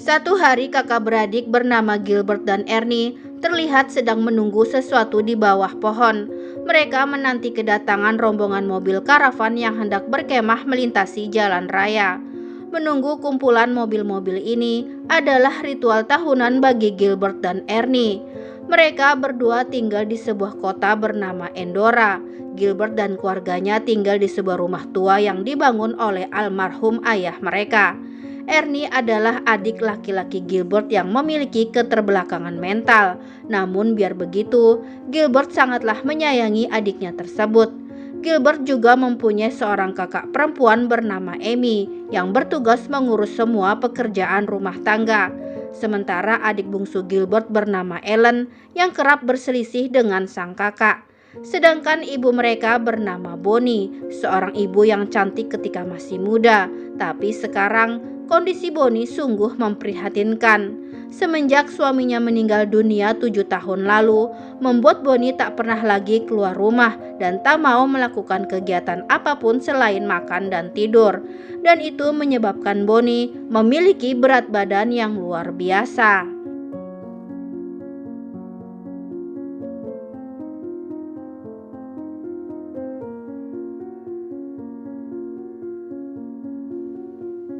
Satu hari kakak beradik bernama Gilbert dan Ernie terlihat sedang menunggu sesuatu di bawah pohon. Mereka menanti kedatangan rombongan mobil karavan yang hendak berkemah melintasi jalan raya. Menunggu kumpulan mobil-mobil ini adalah ritual tahunan bagi Gilbert dan Ernie. Mereka berdua tinggal di sebuah kota bernama Endora. Gilbert dan keluarganya tinggal di sebuah rumah tua yang dibangun oleh almarhum ayah mereka. Ernie adalah adik laki-laki Gilbert yang memiliki keterbelakangan mental. Namun biar begitu, Gilbert sangatlah menyayangi adiknya tersebut. Gilbert juga mempunyai seorang kakak perempuan bernama Amy yang bertugas mengurus semua pekerjaan rumah tangga. Sementara adik bungsu Gilbert bernama Ellen yang kerap berselisih dengan sang kakak. Sedangkan ibu mereka bernama Bonnie, seorang ibu yang cantik ketika masih muda. Tapi sekarang kondisi Bonnie sungguh memprihatinkan. Semenjak suaminya meninggal dunia 7 tahun lalu, membuat Bonnie tak pernah lagi keluar rumah dan tak mau melakukan kegiatan apapun selain makan dan tidur. Dan itu menyebabkan Bonnie memiliki berat badan yang luar biasa.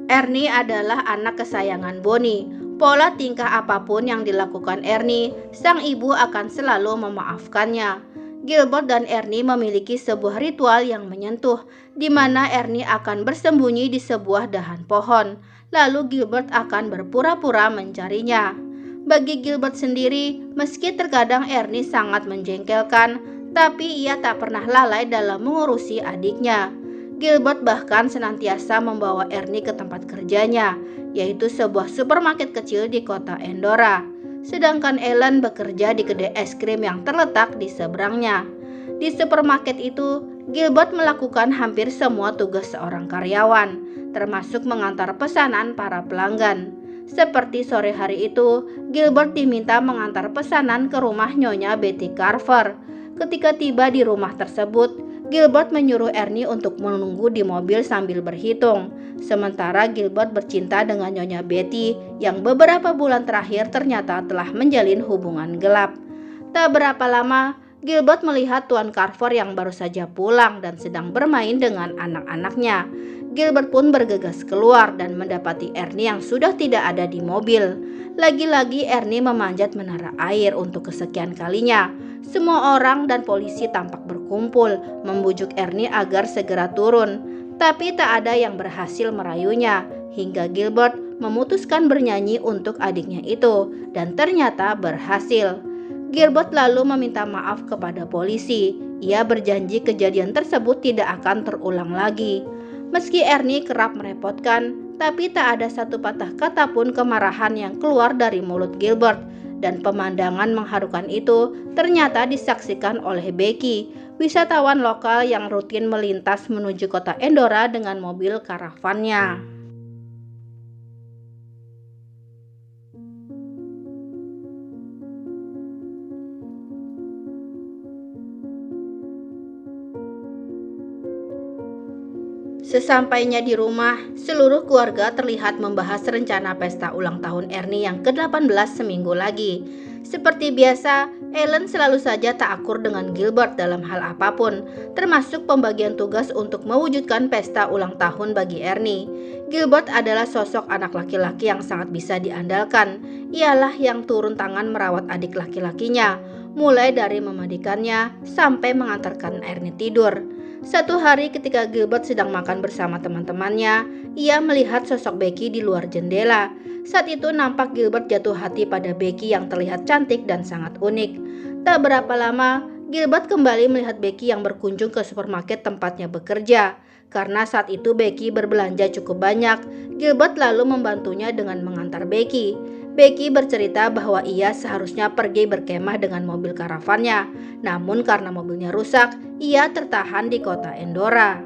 Ernie adalah anak kesayangan Bonnie. Pola tingkah apapun yang dilakukan Ernie, sang ibu akan selalu memaafkannya. Gilbert dan Ernie memiliki sebuah ritual yang menyentuh, di mana Ernie akan bersembunyi di sebuah dahan pohon. Lalu Gilbert akan berpura-pura mencarinya. Bagi Gilbert sendiri, meski terkadang Ernie sangat menjengkelkan, tapi ia tak pernah lalai dalam mengurusi adiknya. Gilbert bahkan senantiasa membawa Ernie ke tempat kerjanya, yaitu sebuah supermarket kecil di kota Endora. Sedangkan Ellen bekerja di kedai es krim yang terletak di seberangnya. Di supermarket itu, Gilbert melakukan hampir semua tugas seorang karyawan, termasuk mengantar pesanan para pelanggan. Seperti sore hari itu, Gilbert diminta mengantar pesanan ke rumah Nyonya Betty Carver. Ketika tiba di rumah tersebut, Gilbert menyuruh Ernie untuk menunggu di mobil sambil berhitung. Sementara Gilbert bercinta dengan Nyonya Betty yang beberapa bulan terakhir ternyata telah menjalin hubungan gelap. Tak berapa lama, Gilbert melihat Tuan Carver yang baru saja pulang dan sedang bermain dengan anak-anaknya. Gilbert pun bergegas keluar dan mendapati Ernie yang sudah tidak ada di mobil. Lagi-lagi Ernie memanjat menara air untuk kesekian kalinya. Semua orang dan polisi tampak berkumpul membujuk Ernie agar segera turun, tapi tak ada yang berhasil merayunya hingga Gilbert memutuskan bernyanyi untuk adiknya itu dan ternyata berhasil. Gilbert lalu meminta maaf kepada polisi. Ia berjanji kejadian tersebut tidak akan terulang lagi. Meski Ernie kerap merepotkan, tapi tak ada satu patah kata pun kemarahan yang keluar dari mulut Gilbert. Dan pemandangan mengharukan itu ternyata disaksikan oleh Becky, wisatawan lokal yang rutin melintas menuju kota Endora dengan mobil karavannya. Sesampainya di rumah, seluruh keluarga terlihat membahas rencana pesta ulang tahun Ernie yang ke-18 seminggu lagi. Seperti biasa, Ellen selalu saja tak akur dengan Gilbert dalam hal apapun, termasuk pembagian tugas untuk mewujudkan pesta ulang tahun bagi Ernie. Gilbert adalah sosok anak laki-laki yang sangat bisa diandalkan. Ialah yang turun tangan merawat adik laki-lakinya, mulai dari memandikannya sampai mengantarkan Ernie tidur. Satu hari ketika Gilbert sedang makan bersama teman-temannya, ia melihat sosok Becky di luar jendela. Saat itu nampak Gilbert jatuh hati pada Becky yang terlihat cantik dan sangat unik. Tak berapa lama, Gilbert kembali melihat Becky yang berkunjung ke supermarket tempatnya bekerja. Karena saat itu Becky berbelanja cukup banyak, Gilbert lalu membantunya dengan mengantar Becky. Becky bercerita bahwa ia seharusnya pergi berkemah dengan mobil karavannya, namun karena mobilnya rusak, ia tertahan di kota Endora.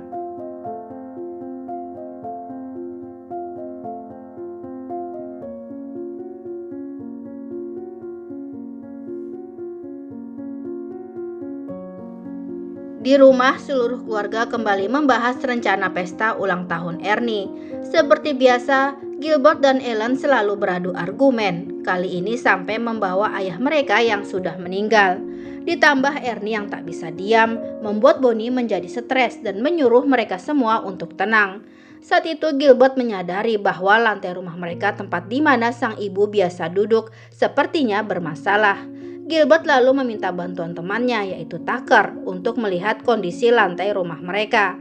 Di rumah, seluruh keluarga kembali membahas rencana pesta ulang tahun Ernie. Seperti biasa, Gilbert dan Ellen selalu beradu argumen, kali ini sampai membawa ayah mereka yang sudah meninggal. Ditambah Ernie yang tak bisa diam, membuat Bonnie menjadi stres dan menyuruh mereka semua untuk tenang. Saat itu Gilbert menyadari bahwa lantai rumah mereka, tempat di mana sang ibu biasa duduk, sepertinya bermasalah. Gilbert lalu meminta bantuan temannya, yaitu Tucker, untuk melihat kondisi lantai rumah mereka.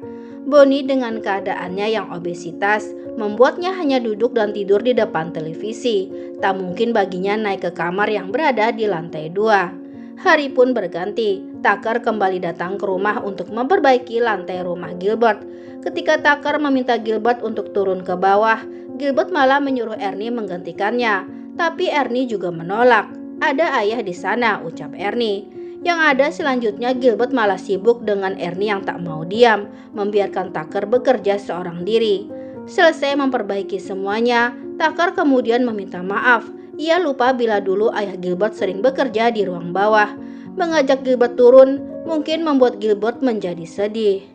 Bonnie dengan keadaannya yang obesitas membuatnya hanya duduk dan tidur di depan televisi. Tak mungkin baginya naik ke kamar yang berada di lantai 2. Hari pun berganti. Tucker kembali datang ke rumah untuk memperbaiki lantai rumah Gilbert. Ketika Tucker meminta Gilbert untuk turun ke bawah, Gilbert malah menyuruh Ernie menggantikannya. Tapi Ernie juga menolak. "Ada ayah di sana," ucap Ernie. Yang ada selanjutnya Gilbert malah sibuk dengan Ernie yang tak mau diam, membiarkan Tucker bekerja seorang diri. Selesai memperbaiki semuanya, Tucker kemudian meminta maaf. Ia lupa bila dulu ayah Gilbert sering bekerja di ruang bawah. Mengajak Gilbert turun mungkin membuat Gilbert menjadi sedih.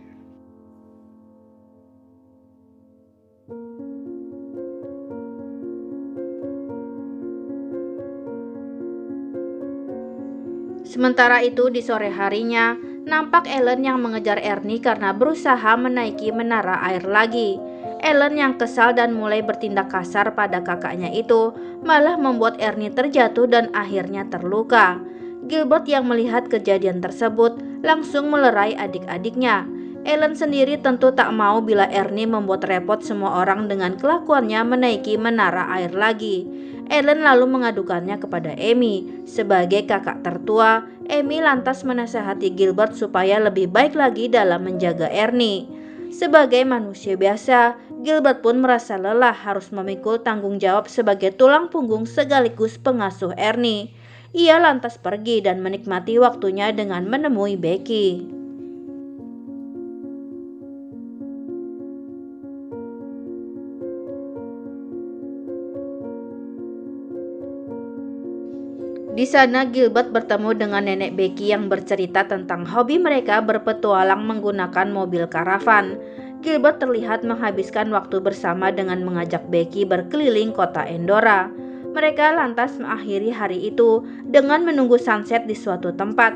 Sementara itu di sore harinya, nampak Ellen yang mengejar Ernie karena berusaha menaiki menara air lagi. Ellen yang kesal dan mulai bertindak kasar pada kakaknya itu malah membuat Ernie terjatuh dan akhirnya terluka. Gilbert yang melihat kejadian tersebut langsung melerai adik-adiknya. Ellen sendiri tentu tak mau bila Ernie membuat repot semua orang dengan kelakuannya menaiki menara air lagi. Ellen lalu mengadukannya kepada Amy. Sebagai kakak tertua, Amy lantas menasihati Gilbert supaya lebih baik lagi dalam menjaga Ernie. Sebagai manusia biasa, Gilbert pun merasa lelah harus memikul tanggung jawab sebagai tulang punggung sekaligus pengasuh Ernie. Ia lantas pergi dan menikmati waktunya dengan menemui Becky. Di sana Gilbert bertemu dengan nenek Becky yang bercerita tentang hobi mereka berpetualang menggunakan mobil karavan. Gilbert terlihat menghabiskan waktu bersama dengan mengajak Becky berkeliling kota Endora. Mereka lantas mengakhiri hari itu dengan menunggu sunset di suatu tempat.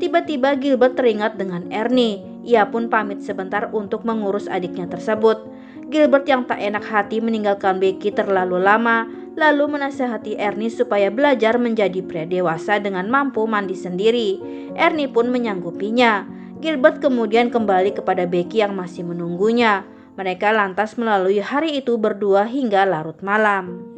Tiba-tiba Gilbert teringat dengan Ernie. Ia pun pamit sebentar untuk mengurus adiknya tersebut. Gilbert yang tak enak hati meninggalkan Becky terlalu lama, lalu menasihati Ernie supaya belajar menjadi pria dewasa dengan mampu mandi sendiri. Ernie pun menyanggupinya. Gilbert kemudian kembali kepada Becky yang masih menunggunya. Mereka lantas melalui hari itu berdua hingga larut malam.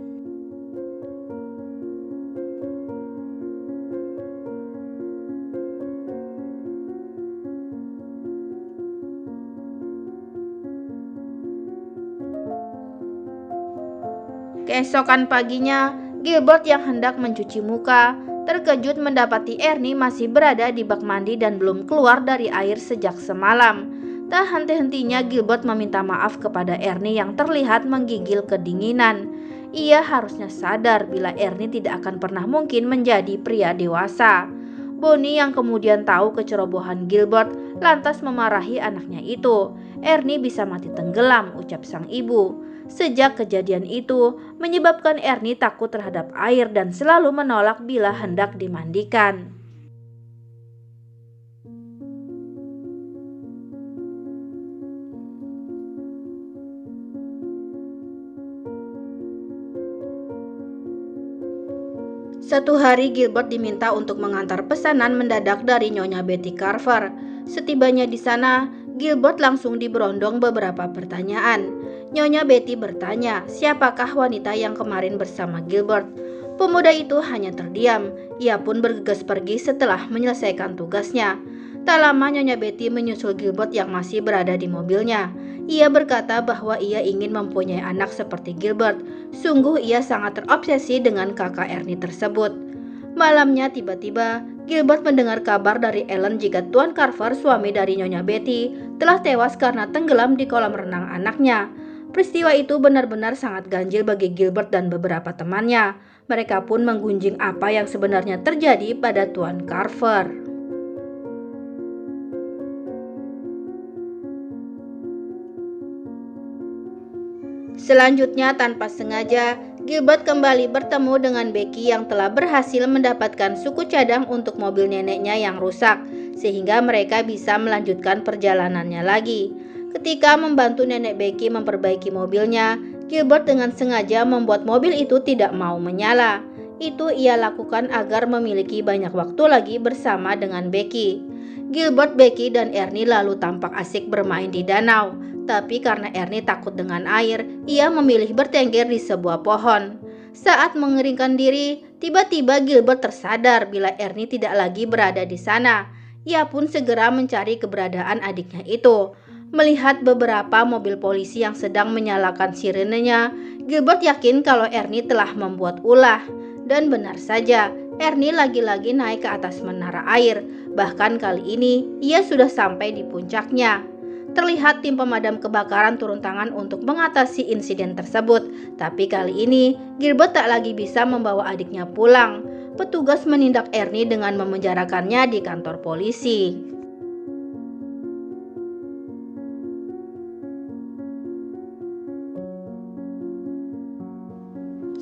Keesokan paginya, Gilbert yang hendak mencuci muka, terkejut mendapati Ernie masih berada di bak mandi dan belum keluar dari air sejak semalam. Tak henti-hentinya Gilbert meminta maaf kepada Ernie yang terlihat menggigil kedinginan. Ia harusnya sadar bila Ernie tidak akan pernah mungkin menjadi pria dewasa. Bonnie yang kemudian tahu kecerobohan Gilbert lantas memarahi anaknya itu. "Ernie bisa mati tenggelam," ucap sang ibu. Sejak kejadian itu, menyebabkan Ernie takut terhadap air dan selalu menolak bila hendak dimandikan. Satu hari Gilbert diminta untuk mengantar pesanan mendadak dari Nyonya Betty Carver. Setibanya di sana, Gilbert langsung diberondong beberapa pertanyaan. Nyonya Betty bertanya, siapakah wanita yang kemarin bersama Gilbert? Pemuda itu hanya terdiam. Ia pun bergegas pergi setelah menyelesaikan tugasnya. Tak lama Nyonya Betty menyusul Gilbert yang masih berada di mobilnya. Ia berkata bahwa ia ingin mempunyai anak seperti Gilbert. Sungguh ia sangat terobsesi dengan kakak Ernie tersebut. Malamnya tiba-tiba Gilbert mendengar kabar dari Ellen jika Tuan Carver, suami dari Nyonya Betty, telah tewas karena tenggelam di kolam renang anaknya. Peristiwa itu benar-benar sangat ganjil bagi Gilbert dan beberapa temannya. Mereka pun menggunjing apa yang sebenarnya terjadi pada Tuan Carver. Selanjutnya, tanpa sengaja, Gilbert kembali bertemu dengan Becky yang telah berhasil mendapatkan suku cadang untuk mobil neneknya yang rusak, sehingga mereka bisa melanjutkan perjalanannya lagi. Ketika membantu nenek Becky memperbaiki mobilnya, Gilbert dengan sengaja membuat mobil itu tidak mau menyala. Itu ia lakukan agar memiliki banyak waktu lagi bersama dengan Becky. Gilbert, Becky, dan Ernie lalu tampak asik bermain di danau. Tapi karena Ernie takut dengan air, ia memilih bertengger di sebuah pohon. Saat mengeringkan diri, tiba-tiba Gilbert tersadar bila Ernie tidak lagi berada di sana. Ia pun segera mencari keberadaan adiknya itu. Melihat beberapa mobil polisi yang sedang menyalakan sirenenya, Gilbert yakin kalau Ernie telah membuat ulah. Dan benar saja, Ernie lagi-lagi naik ke atas menara air. Bahkan kali ini, ia sudah sampai di puncaknya. Terlihat tim pemadam kebakaran turun tangan untuk mengatasi insiden tersebut. Tapi kali ini, Gilbert tak lagi bisa membawa adiknya pulang. Petugas menindak Ernie dengan memenjarakannya di kantor polisi.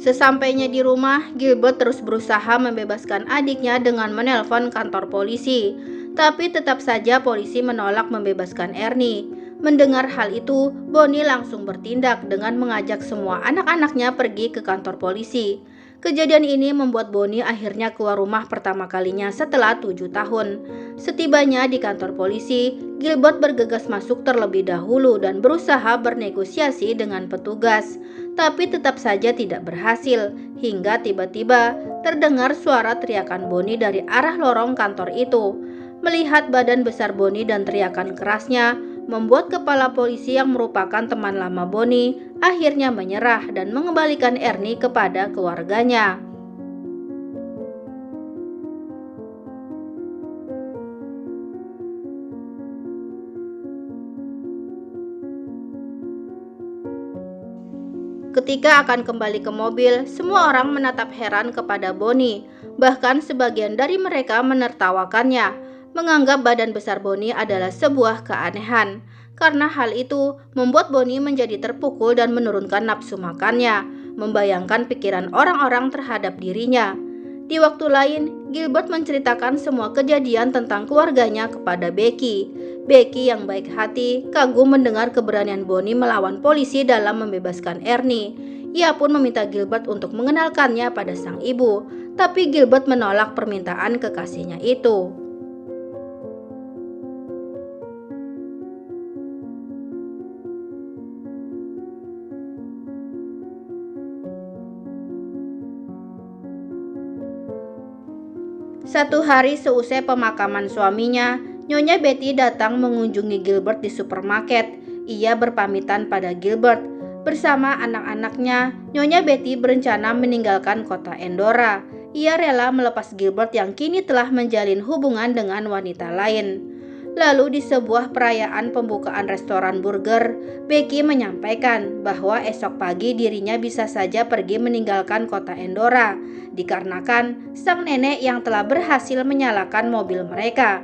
Sesampainya di rumah, Gilbert terus berusaha membebaskan adiknya dengan menelpon kantor polisi. Tapi tetap saja polisi menolak membebaskan Ernie. Mendengar hal itu, Bonnie langsung bertindak dengan mengajak semua anak-anaknya pergi ke kantor polisi. Kejadian ini membuat Bonnie akhirnya keluar rumah pertama kalinya setelah 7 tahun. Setibanya di kantor polisi, Gilbert bergegas masuk terlebih dahulu dan berusaha bernegosiasi dengan petugas. Tapi tetap saja tidak berhasil, hingga tiba-tiba terdengar suara teriakan Bonnie dari arah lorong kantor itu. Melihat badan besar Bonnie dan teriakan kerasnya, membuat kepala polisi yang merupakan teman lama Bonnie akhirnya menyerah dan mengembalikan Ernie kepada keluarganya. Ketika akan kembali ke mobil, semua orang menatap heran kepada Bonnie. Bahkan sebagian dari mereka menertawakannya, menganggap badan besar Bonnie adalah sebuah keanehan. Karena hal itu membuat Bonnie menjadi terpukul dan menurunkan nafsu makannya, membayangkan pikiran orang-orang terhadap dirinya. Di waktu lain, Gilbert menceritakan semua kejadian tentang keluarganya kepada Becky. Becky yang baik hati kagum mendengar keberanian Bonnie melawan polisi dalam membebaskan Ernie. Ia pun meminta Gilbert untuk mengenalkannya pada sang ibu, tapi Gilbert menolak permintaan kekasihnya itu. Satu hari seusai pemakaman suaminya, Nyonya Betty datang mengunjungi Gilbert di supermarket. Ia berpamitan pada Gilbert. Bersama anak-anaknya, Nyonya Betty berencana meninggalkan kota Endora. Ia rela melepas Gilbert yang kini telah menjalin hubungan dengan wanita lain. Lalu di sebuah perayaan pembukaan restoran burger, Becky menyampaikan bahwa esok pagi dirinya bisa saja pergi meninggalkan kota Endora, dikarenakan sang nenek yang telah berhasil menyalakan mobil mereka.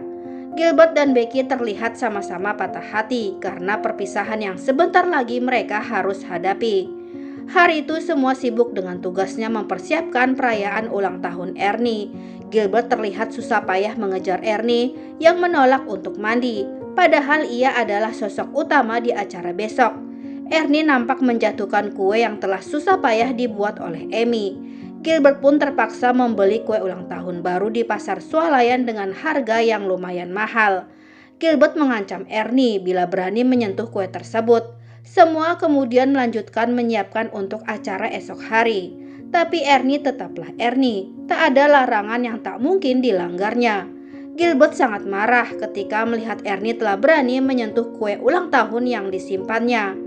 Gilbert dan Becky terlihat sama-sama patah hati karena perpisahan yang sebentar lagi mereka harus hadapi. Hari itu semua sibuk dengan tugasnya mempersiapkan perayaan ulang tahun Ernie. Gilbert terlihat susah payah mengejar Ernie yang menolak untuk mandi, padahal ia adalah sosok utama di acara besok. Ernie nampak menjatuhkan kue yang telah susah payah dibuat oleh Amy. Gilbert pun terpaksa membeli kue ulang tahun baru di pasar swalayan dengan harga yang lumayan mahal. Gilbert mengancam Ernie bila berani menyentuh kue tersebut. Semua kemudian melanjutkan menyiapkan untuk acara esok hari. Tapi Ernie tetaplah Ernie, tak ada larangan yang tak mungkin dilanggarnya. Gilbert sangat marah ketika melihat Ernie telah berani menyentuh kue ulang tahun yang disimpannya.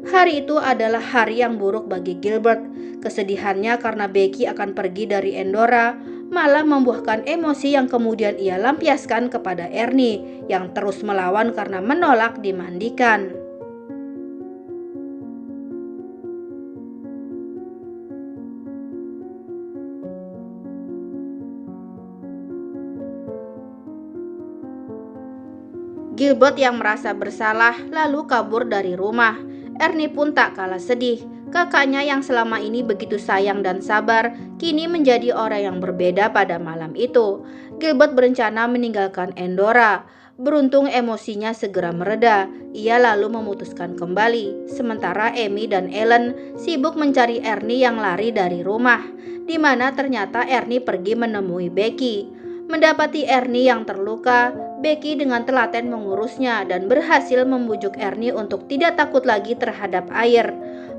Hari itu adalah hari yang buruk bagi Gilbert. Kesedihannya karena Becky akan pergi dari Endora malah membuahkan emosi yang kemudian ia lampiaskan kepada Ernie yang terus melawan karena menolak dimandikan. Gilbert yang merasa bersalah lalu kabur dari rumah. Ernie pun tak kalah sedih. Kakaknya yang selama ini begitu sayang dan sabar, kini menjadi orang yang berbeda pada malam itu. Gilbert berencana meninggalkan Endora. Beruntung emosinya segera mereda, ia lalu memutuskan kembali. Sementara Amy dan Ellen sibuk mencari Ernie yang lari dari rumah, di mana ternyata Ernie pergi menemui Becky. Mendapati Ernie yang terluka, Becky dengan telaten mengurusnya dan berhasil membujuk Ernie untuk tidak takut lagi terhadap air.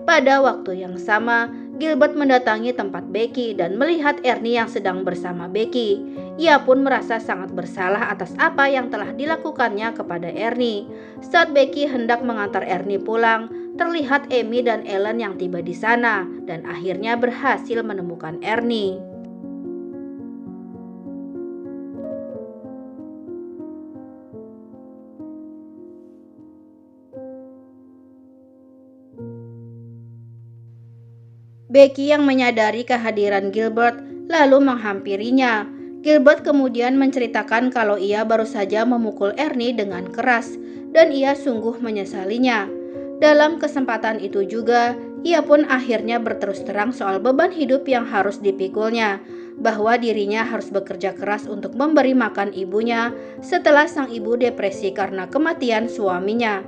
Pada waktu yang sama, Gilbert mendatangi tempat Becky dan melihat Ernie yang sedang bersama Becky. Ia pun merasa sangat bersalah atas apa yang telah dilakukannya kepada Ernie. Saat Becky hendak mengantar Ernie pulang, terlihat Amy dan Ellen yang tiba di sana dan akhirnya berhasil menemukan Ernie. Becky yang menyadari kehadiran Gilbert lalu menghampirinya. Gilbert kemudian menceritakan kalau ia baru saja memukul Ernie dengan keras dan ia sungguh menyesalinya. Dalam kesempatan itu juga, ia pun akhirnya berterus terang soal beban hidup yang harus dipikulnya, bahwa dirinya harus bekerja keras untuk memberi makan ibunya setelah sang ibu depresi karena kematian suaminya.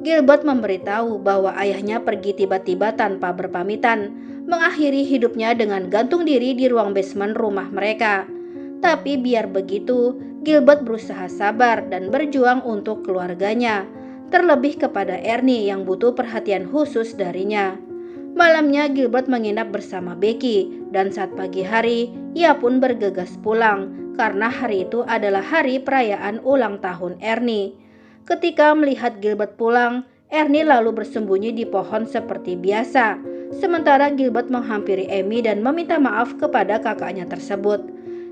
Gilbert memberitahu bahwa ayahnya pergi tiba-tiba tanpa berpamitan, mengakhiri hidupnya dengan gantung diri di ruang basement rumah mereka. Tapi biar begitu, Gilbert berusaha sabar dan berjuang untuk keluarganya, terlebih kepada Ernie yang butuh perhatian khusus darinya. Malamnya Gilbert menginap bersama Becky dan saat pagi hari ia pun bergegas pulang karena hari itu adalah hari perayaan ulang tahun Ernie. Ketika melihat Gilbert pulang, Ernie lalu bersembunyi di pohon seperti biasa. Sementara Gilbert menghampiri Amy dan meminta maaf kepada kakaknya tersebut.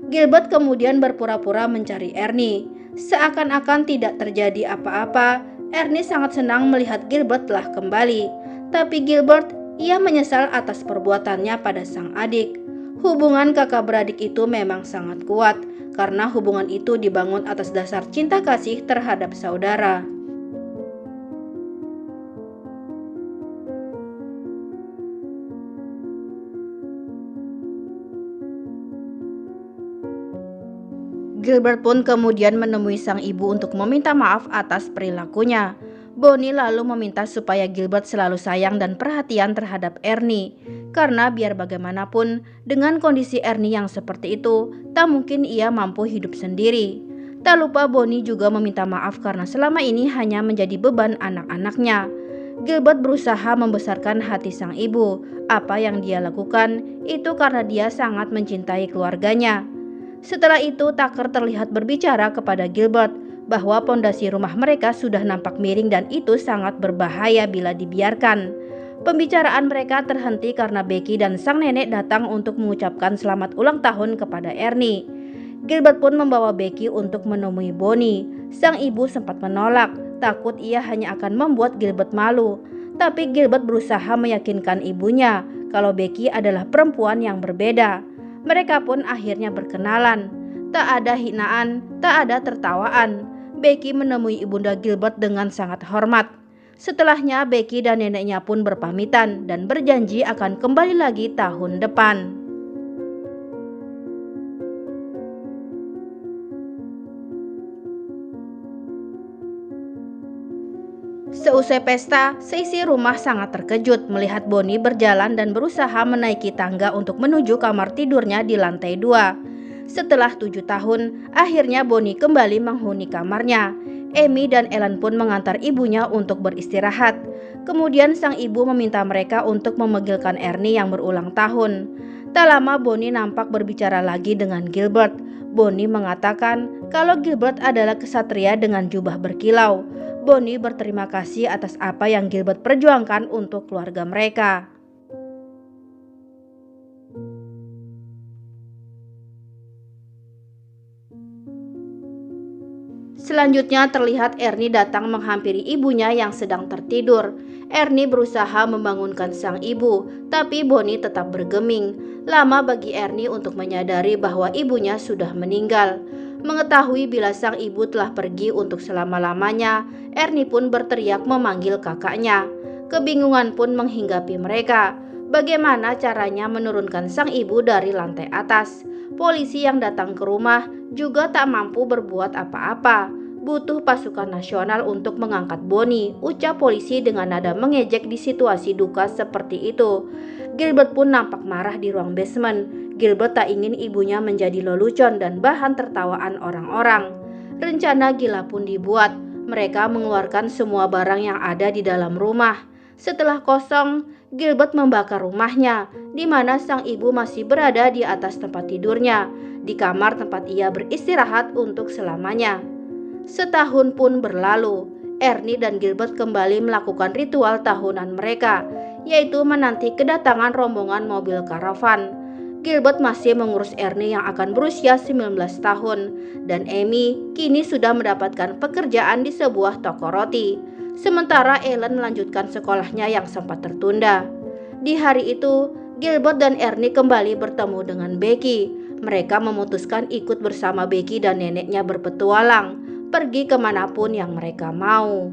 Gilbert kemudian berpura-pura mencari Ernie. Seakan-akan tidak terjadi apa-apa, Ernie sangat senang melihat Gilbert telah kembali. Tapi Gilbert, ia menyesal atas perbuatannya pada sang adik. Hubungan kakak beradik itu memang sangat kuat, karena hubungan itu dibangun atas dasar cinta kasih terhadap saudara. Gilbert pun kemudian menemui sang ibu untuk meminta maaf atas perilakunya. Bonnie lalu meminta supaya Gilbert selalu sayang dan perhatian terhadap Ernie, karena biar bagaimanapun, dengan kondisi Ernie yang seperti itu, tak mungkin ia mampu hidup sendiri. Tak lupa Bonnie juga meminta maaf karena selama ini hanya menjadi beban anak-anaknya. Gilbert berusaha membesarkan hati sang ibu. Apa yang dia lakukan itu karena dia sangat mencintai keluarganya. Setelah itu, Tucker terlihat berbicara kepada Gilbert bahwa pondasi rumah mereka sudah nampak miring dan itu sangat berbahaya bila dibiarkan. Pembicaraan mereka terhenti karena Becky dan sang nenek datang untuk mengucapkan selamat ulang tahun kepada Ernie. Gilbert pun membawa Becky untuk menemui Bonnie. Sang ibu sempat menolak, takut ia hanya akan membuat Gilbert malu. Tapi Gilbert berusaha meyakinkan ibunya kalau Becky adalah perempuan yang berbeda. Mereka pun akhirnya berkenalan. Tak ada hinaan, tak ada tertawaan. Becky menemui ibunda Gilbert dengan sangat hormat. Setelahnya Becky dan neneknya pun berpamitan dan berjanji akan kembali lagi tahun depan. Seusai pesta, seisi rumah sangat terkejut melihat Bonnie berjalan dan berusaha menaiki tangga untuk menuju kamar tidurnya di lantai 2. Setelah 7 tahun, akhirnya Bonnie kembali menghuni kamarnya. Amy dan Ellen pun mengantar ibunya untuk beristirahat. Kemudian sang ibu meminta mereka untuk memegilkan Ernie yang berulang tahun. Tak lama Bonnie nampak berbicara lagi dengan Gilbert. Bonnie mengatakan kalau Gilbert adalah kesatria dengan jubah berkilau. Bonnie berterima kasih atas apa yang Gilbert perjuangkan untuk keluarga mereka. Selanjutnya terlihat Ernie datang menghampiri ibunya yang sedang tertidur. Ernie berusaha membangunkan sang ibu, tapi Bonnie tetap bergeming. Lama bagi Ernie untuk menyadari bahwa ibunya sudah meninggal. Mengetahui bila sang ibu telah pergi untuk selama-lamanya, Ernie pun berteriak memanggil kakaknya. Kebingungan pun menghinggapi mereka. Bagaimana caranya menurunkan sang ibu dari lantai atas? Polisi yang datang ke rumah juga tak mampu berbuat apa-apa. Butuh pasukan nasional untuk mengangkat Bonnie, ucap polisi dengan nada mengejek di situasi duka seperti itu. Gilbert pun nampak marah di ruang basement. Gilbert tak ingin ibunya menjadi lelucon dan bahan tertawaan orang-orang. Rencana gila pun dibuat. Mereka mengeluarkan semua barang yang ada di dalam rumah. Setelah kosong, Gilbert membakar rumahnya, di mana sang ibu masih berada di atas tempat tidurnya, di kamar tempat ia beristirahat untuk selamanya. Setahun pun berlalu. Ernie dan Gilbert kembali melakukan ritual tahunan mereka, yaitu menanti kedatangan rombongan mobil karavan. Gilbert masih mengurus Ernie yang akan berusia 19 tahun, dan Amy kini sudah mendapatkan pekerjaan di sebuah toko roti. Sementara Ellen melanjutkan sekolahnya yang sempat tertunda. Di hari itu, Gilbert dan Ernie kembali bertemu dengan Becky. Mereka memutuskan ikut bersama Becky dan neneknya berpetualang, pergi kemanapun yang mereka mau.